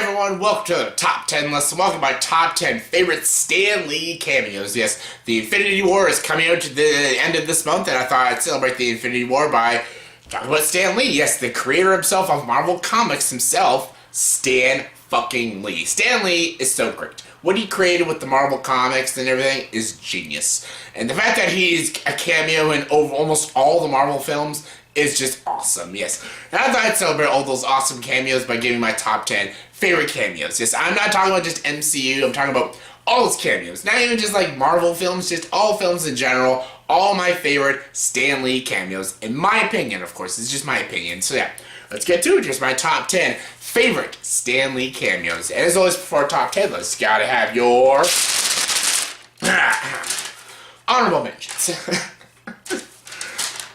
everyone, welcome to the Top 10 list. Welcome to my Top 10 favorite Stan Lee cameos. Yes, the Infinity War is coming out to the end of this month, and I thought I'd celebrate the Infinity War by talking about Stan Lee. Yes, the creator himself of Marvel Comics himself, Stan fucking Lee. Stan Lee is so great. What he created with the Marvel Comics and everything is genius. And the fact that he's a cameo in almost all the Marvel films is just awesome, yes. And I thought I'd celebrate all those awesome cameos by giving my top 10 favorite cameos. Yes, I'm not talking about just MCU, I'm talking about all those cameos. Not even just like Marvel films, just all films in general. All my favorite Stan Lee cameos, in my opinion, of course. It's just my opinion. So yeah, let's get to it. Just my top 10 favorite Stan Lee cameos. And as always, before our top 10 list, gotta have your honorable mentions.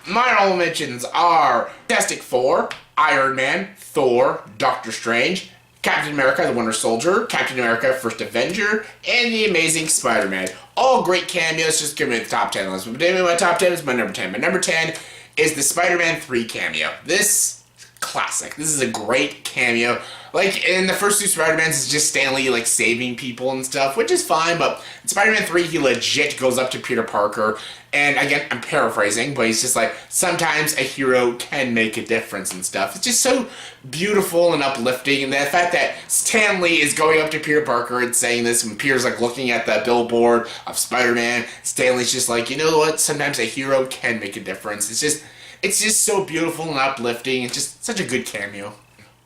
My honorable mentions are Fantastic Four, Iron Man, Thor, Doctor Strange, Captain America, the Winter Soldier, Captain America, First Avenger, and the Amazing Spider-Man. All great cameos, just give me the top 10 list. But my top 10 is my number 10. My number 10 is the Spider-Man 3 cameo. This classic. This is a great cameo. Like, in the first two Spider-Mans, it's just Stan Lee, like, saving people and stuff, which is fine, but in Spider-Man 3, he legit goes up to Peter Parker, and again, I'm paraphrasing, but he's just like, sometimes a hero can make a difference and stuff. It's just so beautiful and uplifting, and the fact that Stan Lee is going up to Peter Parker and saying this, when Peter's, like, looking at the billboard of Spider-Man, Stan Lee's just like, you know what, sometimes a hero can make a difference. It's just so beautiful and uplifting. It's just such a good cameo.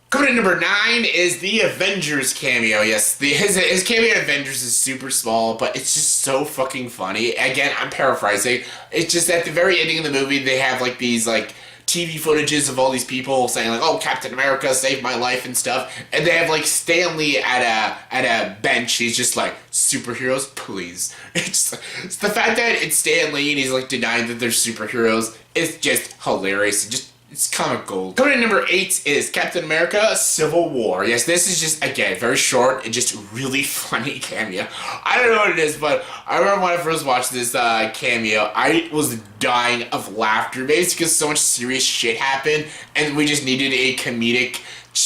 Coming in number 9 is the Avengers cameo. Yes, his cameo in Avengers is super small, but it's just so fucking funny. Again, I'm paraphrasing. It's just at the very ending of the movie, they have like these like TV footages of all these people saying like, "Oh, Captain America saved my life" and stuff, and they have like Stan Lee at a bench. He's just like, "Superheroes, please." It's the fact that it's Stan Lee and he's like denying that they're superheroes. It's just hilarious. It's comic gold. Coming in number 8 is Captain America Civil War. Yes, this is just, again, very short and just really funny cameo. I don't know what it is, but I remember when I first watched this cameo, I was dying of laughter. Maybe it's because so much serious shit happened, and we just needed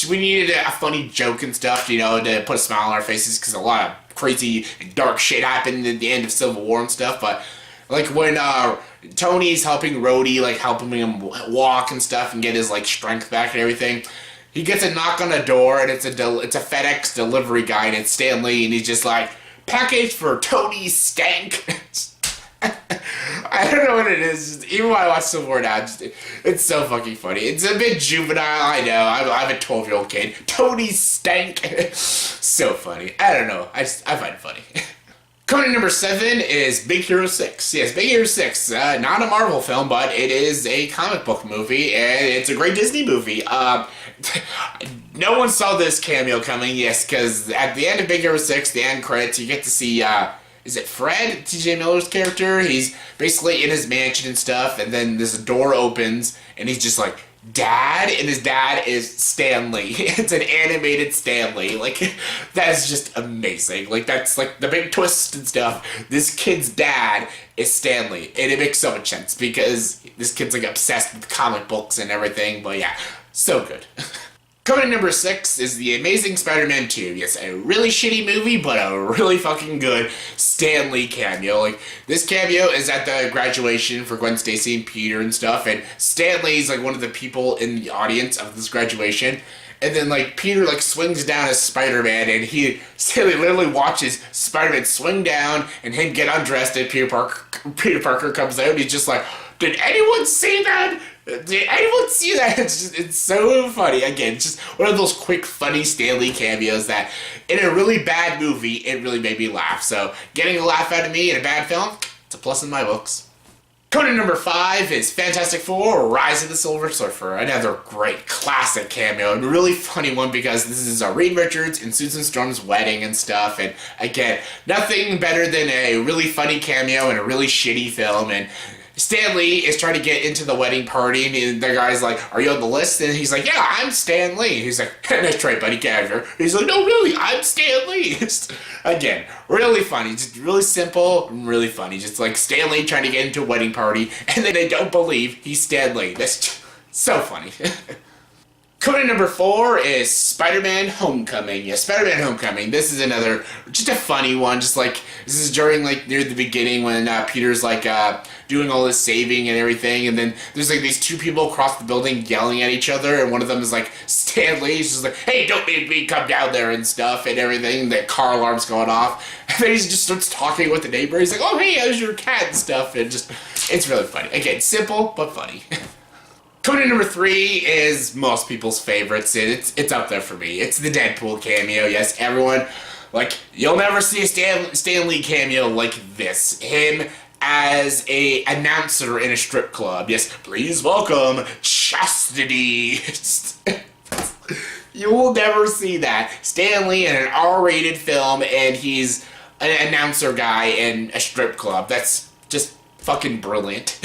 we needed a funny joke and stuff, you know, to put a smile on our faces, because a lot of crazy and dark shit happened at the end of Civil War and stuff, but like when Tony's helping Rhodey, like helping him walk and stuff and get his like strength back and everything, he gets a knock on the door and it's a FedEx delivery guy and it's Stan Lee and he's just like, "Package for Tony Stank." I don't know what it is. Even when I watch Civil War now, it's so fucking funny. It's a bit juvenile, I know. I'm a 12-year-old kid. Tony Stank. So funny. I don't know. I find it funny. Coming in number 7 is Big Hero 6. Yes, Big Hero 6. Not a Marvel film, but it is a comic book movie, and it's a great Disney movie. No one saw this cameo coming, yes, because at the end of Big Hero 6, the end credits, you get to see, is it Fred, T.J. Miller's character? He's basically in his mansion and stuff, and then this door opens, and he's just like, "Dad," and his dad is Stan Lee. It's an animated Stan Lee. Like, that's just amazing. Like, that's like the big twist and stuff. This kid's dad is Stan Lee, and it makes so much sense because this kid's like obsessed with comic books and everything. But yeah, so good. Coming in number 6 is The Amazing Spider-Man 2. Yes, a really shitty movie, but a really fucking good Stan Lee cameo. Like, this cameo is at the graduation for Gwen Stacy and Peter and stuff, and Stan Lee's like one of the people in the audience of this graduation. And then, like, Peter, like, swings down as Spider-Man, and Stan Lee literally watches Spider-Man swing down and him get undressed, and Peter Parker comes out, and he's just like, "Did anyone see that? Did anyone see that?" It's so funny. Again, just one of those quick, funny Stan Lee cameos that, in a really bad movie, it really made me laugh. So, getting a laugh out of me in a bad film, it's a plus in my books. Coming in number 5 is Fantastic Four, Rise of the Silver Surfer. Another great classic cameo, and a really funny one because this is Reed Richards and Susan Storm's wedding and stuff. And again, nothing better than a really funny cameo in a really shitty film. And Stan Lee is trying to get into the wedding party, and the guy's like, "Are you on the list?" And he's like, "Yeah, I'm Stan Lee." He's like, "That's right, buddy, get out of here." He's like, "No, really, I'm Stan Lee." Again, really funny, just really simple, and really funny. Just like Stan Lee trying to get into a wedding party, and then they don't believe he's Stan Lee. That's so funny. Coming in number 4 is Spider-Man Homecoming. Yeah, Spider-Man Homecoming. This is another, just a funny one. Just like, this is during, like, near the beginning when Peter's, like, doing all this saving and everything. And then there's, like, these two people across the building yelling at each other. And one of them is, like, Stan Lee. He's just like, hey, don't make me come down there and stuff and everything. The car alarm's going off. And then he just starts talking with the neighbor. He's like, oh, hey, how's your cat and stuff. And just, it's really funny. Again, simple, but funny. Coming in number 3 is most people's favorites. It's up there for me. It's the Deadpool cameo. Yes, everyone, like, you'll never see a Stan Lee cameo like this. Him as a announcer in a strip club. Yes, please welcome Chastity. You will never see that. Stan Lee in an R-rated film, and he's an announcer guy in a strip club. That's just fucking brilliant.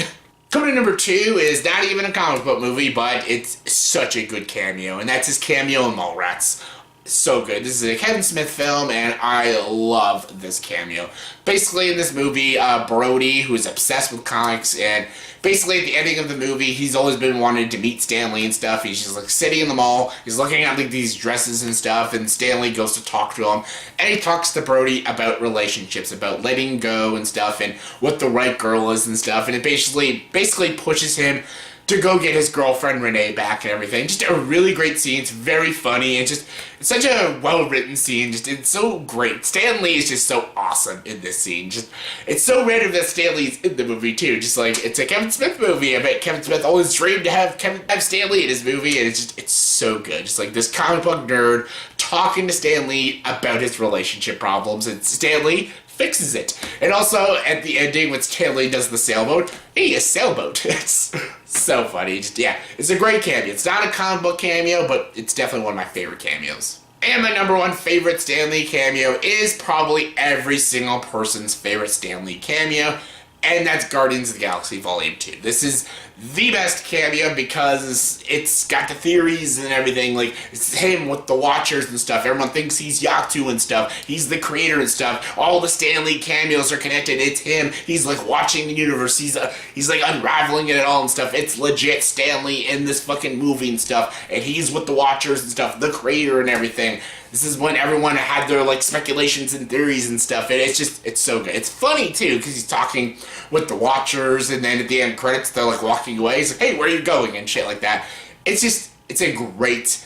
Coming in number 2 is not even a comic book movie, but it's such a good cameo, and that's his cameo in Mallrats. So good. This is a Kevin Smith film, and I love this cameo. Basically, in this movie, Brody, who is obsessed with comics, and basically at the ending of the movie, he's always been wanting to meet Stan Lee and stuff. He's just like sitting in the mall, he's looking at like these dresses and stuff, and Stan Lee goes to talk to him, and he talks to Brody about relationships, about letting go and stuff, and what the right girl is and stuff, and it basically pushes him to go get his girlfriend Renee back and everything. Just a really great scene. It's very funny and just, it's such a well-written scene. Just, it's so great. Stan Lee is just so awesome in this scene. Just, it's so random that Stan Lee's in the movie too. Just like, it's a Kevin Smith movie. I bet Kevin Smith always dreamed to have Stan Lee in his movie, and it's so good. Just like this comic book nerd talking to Stan Lee about his relationship problems, and Stan Lee fixes it. And also, at the ending, when Stan Lee does the sailboat, hey, a sailboat. It's so funny. Just, yeah, it's a great cameo. It's not a comic book cameo, but it's definitely one of my favorite cameos. And my number 1 favorite Stan Lee cameo is probably every single person's favorite Stan Lee cameo, and that's Guardians of the Galaxy Volume 2. This is the best cameo because it's got the theories and everything. Like, it's him with the Watchers and stuff. Everyone thinks he's Yatu and stuff. He's the creator and stuff. All the Stan Lee cameos are connected. It's him. He's like watching the universe. He's like unraveling it all and stuff. It's legit Stan Lee in this fucking movie and stuff. And he's with the Watchers and stuff. The creator and everything. This is when everyone had their, like, speculations and theories and stuff, and it's so good. It's funny, too, because he's talking with the Watchers, and then at the end credits, they're, like, walking away. He's like, hey, where are you going, and shit like that. It's just, it's a great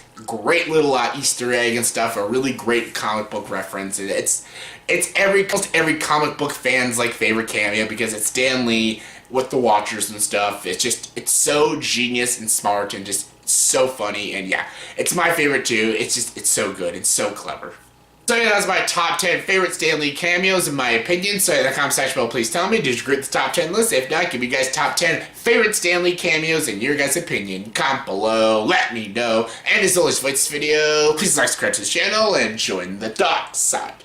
little Easter egg and stuff, a really great comic book reference, and it's almost every comic book fan's, like, favorite cameo, because it's Stan Lee with the Watchers and stuff. It's so genius and smart and just so funny, and yeah, it's my favorite too. It's so good. It's so clever. So yeah, that's my top 10 favorite Stan Lee cameos in my opinion. So in the comment section below, please tell me, did you agree with the top 10 list? If not, give me guys top 10 favorite Stan Lee cameos in your guys' opinion. Comment below, let me know. And as always, for this video, please like, subscribe to the channel, and join the dark side.